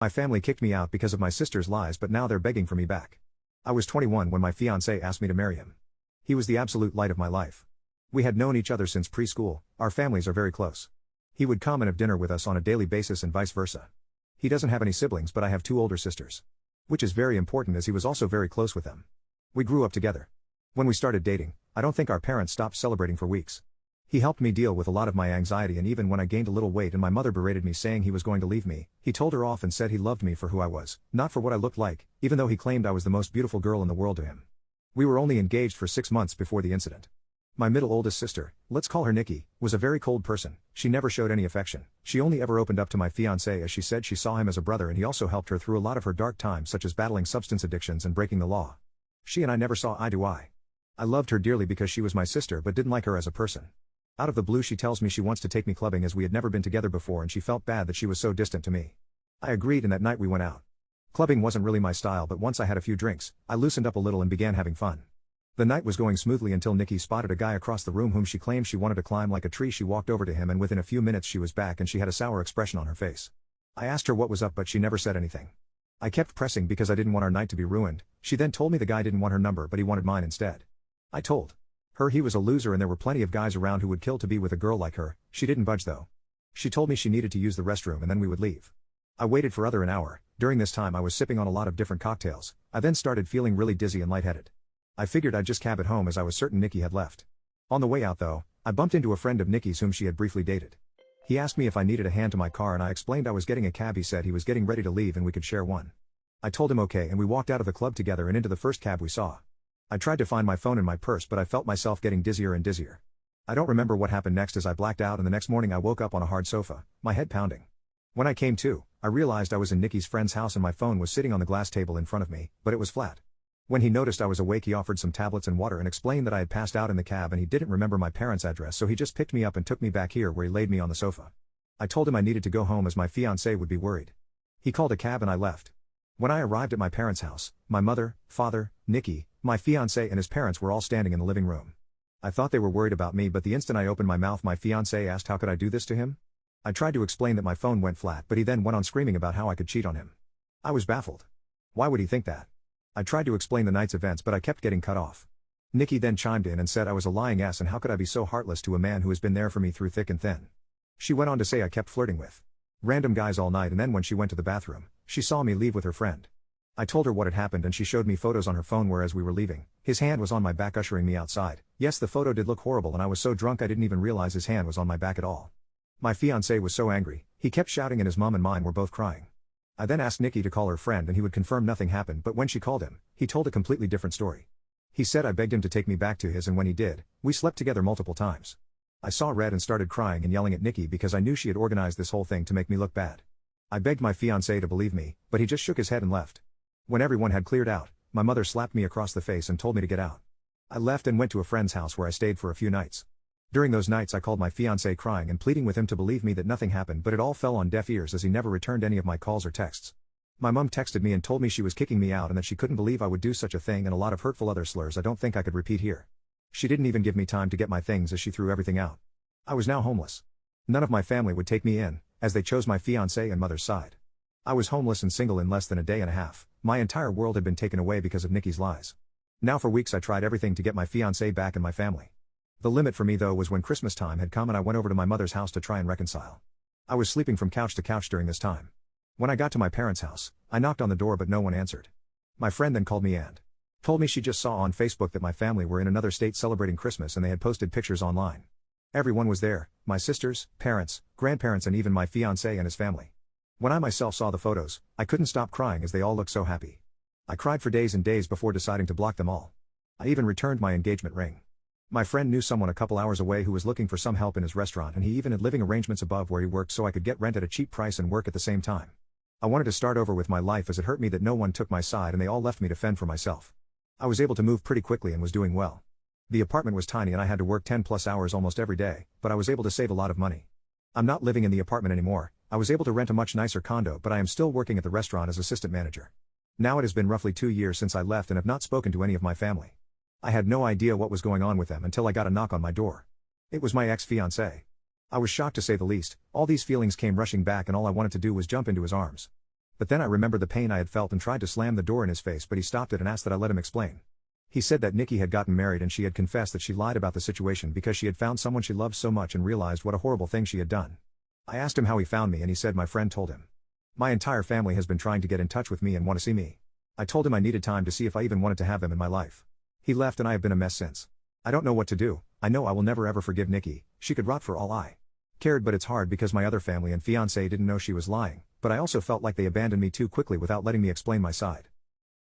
My family kicked me out because of my sister's lies, but now they're begging for me back. I was 21 when my fiancé asked me to marry him. He was the absolute light of my life. We had known each other since preschool, our families are very close. He would come and have dinner with us on a daily basis and vice versa. He doesn't have any siblings, but I have two older sisters. Which is very important as he was also very close with them. We grew up together. When we started dating, I don't think our parents stopped celebrating for weeks. He helped me deal with a lot of my anxiety, and even when I gained a little weight and my mother berated me saying he was going to leave me, he told her off and said he loved me for who I was, not for what I looked like, even though he claimed I was the most beautiful girl in the world to him. We were only engaged for 6 months before the incident. My middle oldest sister, let's call her Nikki, was a very cold person. She never showed any affection. She only ever opened up to my fiancé as she said she saw him as a brother, and he also helped her through a lot of her dark times, such as battling substance addictions and breaking the law. She and I never saw eye to eye. I loved her dearly because she was my sister but didn't like her as a person. Out of the blue she tells me she wants to take me clubbing as we had never been together before, and she felt bad that she was so distant to me. I agreed, and that night we went out. Clubbing wasn't really my style, but once I had a few drinks, I loosened up a little and began having fun. The night was going smoothly until Nikki spotted a guy across the room whom she claimed she wanted to climb like a tree. She walked over to him, and within a few minutes she was back and she had a sour expression on her face. I asked her what was up, but she never said anything. I kept pressing because I didn't want our night to be ruined. She then told me the guy didn't want her number but he wanted mine instead. I told her he was a loser and there were plenty of guys around who would kill to be with a girl like her. She didn't budge though. She told me she needed to use the restroom and then we would leave. I waited for an hour. During this time I was sipping on a lot of different cocktails. I then started feeling really dizzy and lightheaded. I figured I'd just cab it home as I was certain Nikki had left. On the way out though, I bumped into a friend of Nikki's whom she had briefly dated. He asked me if I needed a hand to my car and I explained I was getting a cab. He said he was getting ready to leave and we could share one. I told him okay and we walked out of the club together and into the first cab we saw. I tried to find my phone in my purse but I felt myself getting dizzier and dizzier. I don't remember what happened next as I blacked out, and the next morning I woke up on a hard sofa, my head pounding. When I came to, I realized I was in Nikki's friend's house and my phone was sitting on the glass table in front of me, but it was flat. When he noticed I was awake he offered some tablets and water and explained that I had passed out in the cab and he didn't remember my parents' address, so he just picked me up and took me back here where he laid me on the sofa. I told him I needed to go home as my fiancé would be worried. He called a cab and I left. When I arrived at my parents' house, my mother, father, Nikki, my fiancé and his parents were all standing in the living room. I thought they were worried about me, but the instant I opened my mouth my fiancé asked how could I do this to him? I tried to explain that my phone went flat, but he then went on screaming about how I could cheat on him. I was baffled. Why would he think that? I tried to explain the night's events but I kept getting cut off. Nikki then chimed in and said I was a lying ass and how could I be so heartless to a man who has been there for me through thick and thin. She went on to say I kept flirting with random guys all night, and then when she went to the bathroom, she saw me leave with her friend. I told her what had happened and she showed me photos on her phone where as we were leaving, his hand was on my back ushering me outside. Yes, the photo did look horrible and I was so drunk I didn't even realize his hand was on my back at all. My fiancé was so angry, he kept shouting and his mom and mine were both crying. I then asked Nikki to call her friend and he would confirm nothing happened, but when she called him, he told a completely different story. He said I begged him to take me back to his, and when he did, we slept together multiple times. I saw red and started crying and yelling at Nikki because I knew she had organized this whole thing to make me look bad. I begged my fiancé to believe me, but he just shook his head and left. When everyone had cleared out, my mother slapped me across the face and told me to get out. I left and went to a friend's house where I stayed for a few nights. During those nights I called my fiancé crying and pleading with him to believe me that nothing happened, but it all fell on deaf ears as he never returned any of my calls or texts. My mom texted me and told me she was kicking me out and that she couldn't believe I would do such a thing, and a lot of hurtful other slurs I don't think I could repeat here. She didn't even give me time to get my things as she threw everything out. I was now homeless. None of my family would take me in, as they chose my fiancé and mother's side. I was homeless and single in less than a day and a half. My entire world had been taken away because of Nikki's lies. Now for weeks I tried everything to get my fiancé back and my family. The limit for me though was when Christmas time had come and I went over to my mother's house to try and reconcile. I was sleeping from couch to couch during this time. When I got to my parents' house, I knocked on the door but no one answered. My friend then called me and told me she just saw on Facebook that my family were in another state celebrating Christmas and they had posted pictures online. Everyone was there, my sisters, parents, grandparents and even my fiancé and his family. When I myself saw the photos, I couldn't stop crying as they all looked so happy. I cried for days and days before deciding to block them all. I even returned my engagement ring. My friend knew someone a couple hours away who was looking for some help in his restaurant, and he even had living arrangements above where he worked so I could get rent at a cheap price and work at the same time. I wanted to start over with my life as it hurt me that no one took my side and they all left me to fend for myself. I was able to move pretty quickly and was doing well. The apartment was tiny and I had to work 10+ hours almost every day, but I was able to save a lot of money. I'm not living in the apartment anymore. I was able to rent a much nicer condo, but I am still working at the restaurant as assistant manager. Now it has been roughly 2 years since I left and have not spoken to any of my family. I had no idea what was going on with them until I got a knock on my door. It was my ex-fiancé. I was shocked to say the least. All these feelings came rushing back and all I wanted to do was jump into his arms. But then I remembered the pain I had felt and tried to slam the door in his face, but he stopped it and asked that I let him explain. He said that Nikki had gotten married and she had confessed that she lied about the situation because she had found someone she loved so much and realized what a horrible thing she had done. I asked him how he found me and he said my friend told him. My entire family has been trying to get in touch with me and want to see me. I told him I needed time to see if I even wanted to have them in my life. He left and I have been a mess since. I don't know what to do. I know I will never ever forgive Nikki. She could rot for all I cared, but it's hard because my other family and fiancé didn't know she was lying, but I also felt like they abandoned me too quickly without letting me explain my side.